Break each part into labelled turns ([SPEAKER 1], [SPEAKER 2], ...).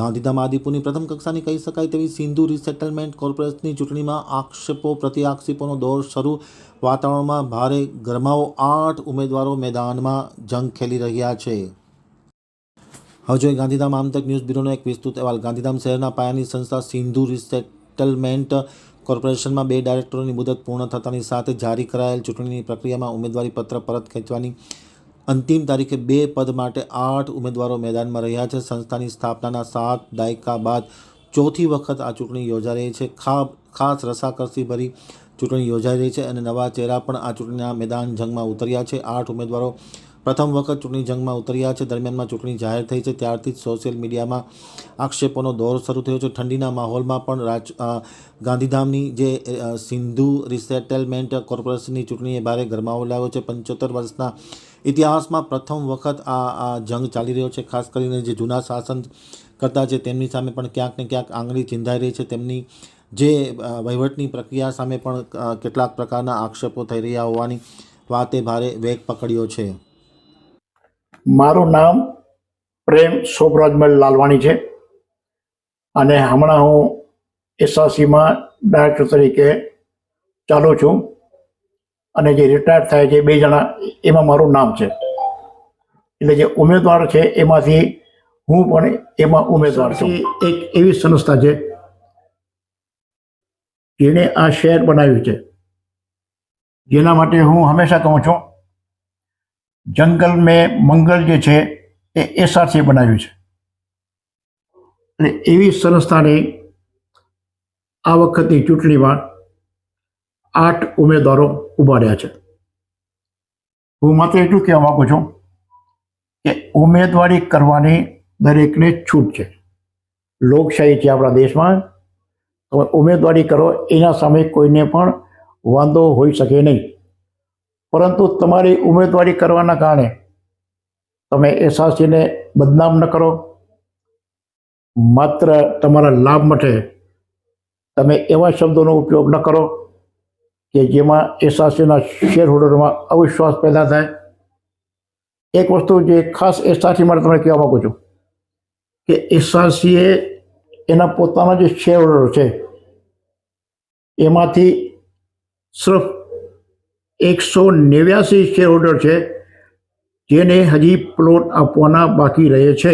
[SPEAKER 1] ગાંધીધામ આદિપુરની પ્રથમ કક્ષાની કહી શકાય તેવી સિંધુ રિસેટલમેન્ટ કોર્પોરેશનની ચૂંટણીમાં આક્ષેપો પ્રતિઆક્ષેપોનો દોર શરૂ. વાતાવરણમાં ભારે ગરમાવો. 8 ઉમેદવારો મેદાનમાં જંગ ખેલી રહ્યા છે. હવે જોઈએ ગાંધીધામ આમતક ન્યૂઝ બ્યુરોનો એક વિસ્તૃત અહેવાલ. ગાંધીધામ શહેરના પાયાની સંસ્થા સિંધુ રિસેટલમેન્ટ કોર્પોરેશનમાં 2 ડાયરેક્ટરોની મુદત પૂર્ણ થતાની સાથે જારી કરાયેલ ચૂંટણીની પ્રક્રિયામાં ઉમેદવારી પત્ર પરત ખેંચવાની અંતિમ તારીખે 2 પદ માટે 8 ઉમેદવારો મેદાનમાં રહ્યા છે. સંસ્થાની સ્થાપનાના 7 દાયકા બાદ ચોથી વખત આ ચૂંટણી યોજાઈ રહી છે. ખાસ રસાકસીભરી ચૂંટણી યોજાઈ રહી છે અને નવા ચહેરા પણ આ ચૂંટણીના મેદાન જંગમાં ઉતર્યા છે. 8 ઉમેદવારો પ્રથમ વખત ચૂંટણી જંગમાં ઉતર્યા છે. દરમિયાનમાં ચૂંટણી જાહેર થઈ છે ત્યારથી જ સોશિયલ મીડિયામાં આક્ષેપોનો દોર શરૂ થયો છે. ઠંડીના માહોલમાં પણ ગાંધીધામની જે સિંધુ રિસેટલમેન્ટ કોર્પોરેશનની ચૂંટણીએ ભારે ગરમાવો લાવ્યો છે. 75 વર્ષના ઇતિહાસમાં પ્રથમ વખત આ જંગ ચાલી રહ્યો છે. ખાસ કરીને જે જૂના શાસન કરતા છે તેમની સામે પણ ક્યાંક ને ક્યાંક આંગળી ચિંધાઈ રહી છે. તેમની જે વહીવટની પ્રક્રિયા સામે પણ કેટલાક પ્રકારના આક્ષેપો થઈ રહ્યા હોવાની વાતે ભારે વેગ પકડ્યો છે.
[SPEAKER 2] મારું નામ પ્રેમ શોભરાજમલ લાલવાણી છે અને હમણાં હું એસઆરસીમાં ડાયરેક્ટર તરીકે ચાલુ છું અને જે રિટાયર થાય છે 2 જણા એમાં મારું નામ છે. એટલે જે ઉમેદવાર છે એમાંથી હું પણ એમાં ઉમેદવાર છું. એક એવી સંસ્થા છે જેણે આ શહેર બનાવ્યું છે, જેના માટે હું હંમેશા કહું છું જંગલ મેં મંગલ જે છે એ એસઆરસી બનાવ્યું છે. અને એવી સંસ્થાને આ વખતની ચૂંટણીમાં 8 ઉમેદવારો ઊભા રહ્યા છે. હું માત્ર એટલું કહેવા માગું છું કે ઉમેદવારી કરવાની દરેકને છૂટ છે. લોકશાહી છે આપણા દેશમાં. તમે ઉમેદવારી કરો એના સામે કોઈને પણ વાંધો હોઈ શકે નહીં, પરંતુ તમારી ઉમેદવારી કરવાના કારણે તમે એસઆરસીને બદનામ ન કરો. માત્ર તમારા લાભ માટે તમે એવા શબ્દોનો ઉપયોગ ન કરો કે જેમાં એસઆરસીના શેરહોલ્ડરોમાં અવિશ્વાસ પેદા થાય. એક વસ્તુ જે ખાસ એસઆરસી માટે તમને કહેવા માગું છું કે એસઆરસીએ એના પોતાના જે શેરહોલ્ડરો છે એમાંથી સિર્ફ 189 શેરહોલ્ડર છે જેને હજી પ્લોટ આપવાના બાકી રહે છે.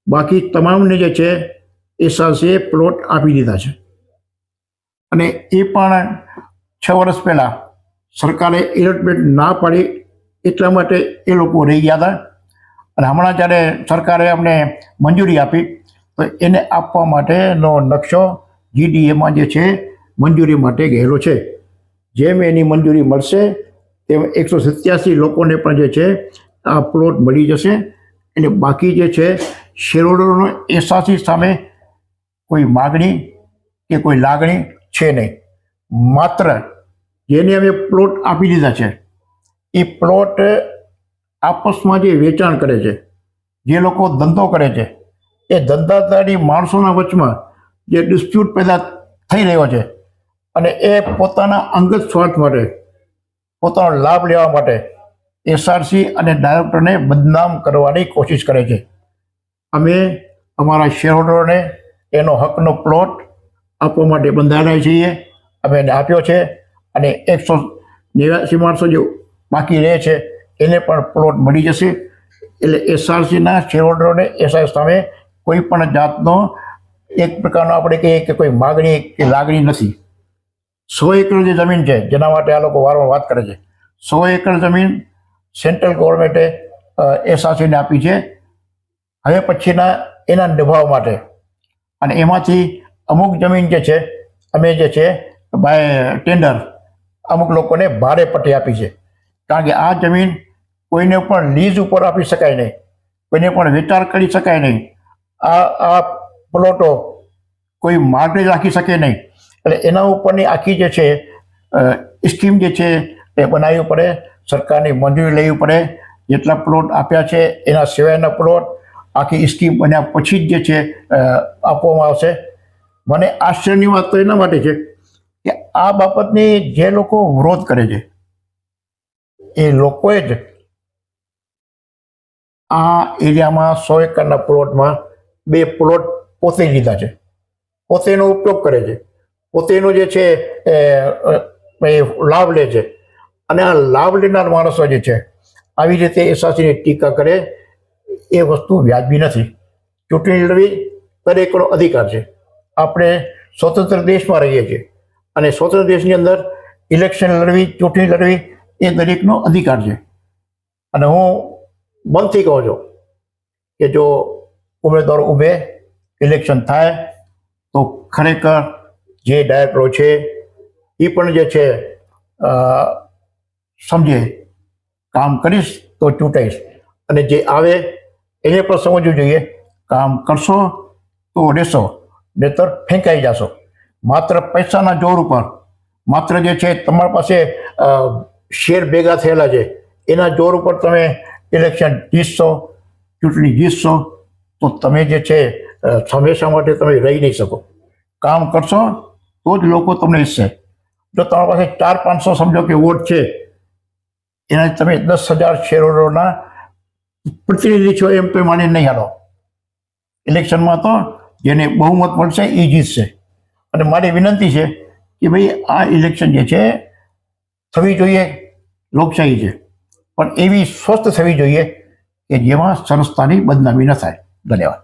[SPEAKER 2] બાકી તમામને જે છે એસઆરસીએ પ્લોટ આપી દીધા છે. અને એ પણ 6 વર્ષ પહેલાં સરકારે એલોટમેન્ટ ના પાડી એટલા માટે એ લોકો રહી ગયા હતા. અને હમણાં જ્યારે સરકારે અમને મંજૂરી આપી તો એને આપવા માટેનો નકશો જીડીએમાં જે છે મંજૂરી માટે ગયેલો છે. જેમ એની મંજૂરી મળશે તેમ 187 લોકોને પણ જે છે આ પ્લોટ મળી જશે. એટલે બાકી જે છે શેરહોલ્ડરોનો એસઆરસી સામે કોઈ માગણી કે કોઈ લાગણી છે નહીં. માત્ર જેને અમે પ્લોટ આપી દીધા છે એ પ્લોટ આપસમાં જે વેચાણ કરે છે, જે લોકો ધંધો કરે છે, એ ધંધાદારી માણસોના વચમાં જે ડિસ્પ્યુટ પેદા થઈ રહ્યો છે અને એ પોતાના અંગત સ્વાર્થ માટે, પોતાનો લાભ લેવા માટે એસઆરસી અને ડાયરેક્ટરને બદનામ કરવાની કોશિશ કરે છે. અમે અમારા શેરહોલ્ડરોને એનો હકનો પ્લોટ આપવા માટે બંધાયેલા છીએ. અમે એને આપ્યો છે અને 189 માણસો જે બાકી રહે છે એને પણ પ્લોટ મળી જશે. એટલે એસઆરસીના શેરહોલ્ડરોને એસઆરસી સામે કોઈ પણ જાતનો એક પ્રકારનો આપણે કહીએ કે કોઈ માગણી કે લાગણી નથી. 100 એકર જે જમીન છે જેના માટે આ લોકો વારંવાર વાત કરે છે, 100 એકર જમીન સેન્ટ્રલ ગવર્મેન્ટે એસઆરસીને આપી છે હવે પછીના એના નિભાવ માટે. અને એમાંથી અમુક જમીન જે છે અમે જે છે બાય ટેન્ડર અમુક લોકોને ભાડે પટ્ટી આપી છે. કારણ કે આ જમીન કોઈને પણ લીઝ ઉપર આપી શકાય નહીં, કોઈને પણ વેચાણ કરી શકાય નહીં. આ પ્લોટો કોઈ માર્કેટ રાખી શકે નહીં. એટલે એના ઉપરની આખી જે છે સ્કીમ જે છે એ બનાવવી પડે, સરકારની મંજૂરી લેવી પડે. જેટલા પ્લોટ આપ્યા છે એના સિવાયના પ્લોટ આખી સ્કીમ બન્યા પછી જ જે છે આપવામાં આવશે. મને આશ્ચર્યની વાત તો એના માટે છે કે આ બાબતની જે લોકો વિરોધ કરે છે એ લોકોએ જ આ એરિયામાં 100 એકરના પ્લોટમાં 2 પ્લોટ પોતે લીધા છે, પોતે એનો ઉપયોગ કરે છે, પોતે એનો જે છે એ લાભ લે છે. અને આ લાભ લેનાર માણસો જે છે આવી રીતે એસઆરસીની ટીકા કરે એ વસ્તુ વ્યાજબી નથી. ચૂંટણી લડવી દરેકનો અધિકાર છે. આપણે સ્વતંત્ર દેશમાં રહીએ છીએ અને સ્વતંત્ર દેશની અંદર ઇલેક્શન લડવી, ચૂંટણી લડવી એ દરેકનો અધિકાર છે. અને હું મનથી કહું છું કે જો ઉમેદવારો ઊભે, ઇલેક્શન થાય તો ખરેખર જે ડાયરેક્ટરો છે એ પણ જે છે સમજે કામ કરીશ તો ચૂંટાઈશ, અને જે આવે એને પણ સમજવું જોઈએ કામ કરશો તો રહેશો, નહીતર ફેંકાઈ જશો. માત્ર પૈસાના જોર ઉપર, માત્ર જે છે તમારી પાસે શેર ભેગા થયેલા છે એના જોર ઉપર તમે ઇલેક્શન જીતશો, ચૂંટણી જીતશો તો તમે જે છે હંમેશા માટે તમે રહી નહીં શકો. કામ કરશો તો જ લોકો તમને ઈચ્છશે. જો તમારી પાસે 400-500 સમજો કે વોટ છે, એના તમે 10,000 શેરોના પ્રતિનિધિ છો એમ તો માની નહીં હાલો. ઇલેક્શનમાં તો જેને બહુમત મળશે એ જીતશે. અને મારી વિનંતી છે કે ભાઈ આ ઇલેક્શન જે છે થવી જોઈએ, લોકશાહી છે, પણ એવી સ્વસ્થ થવી જોઈએ કે જેમાં સંસ્થાની બદનામી ન થાય. ધન્યવાદ.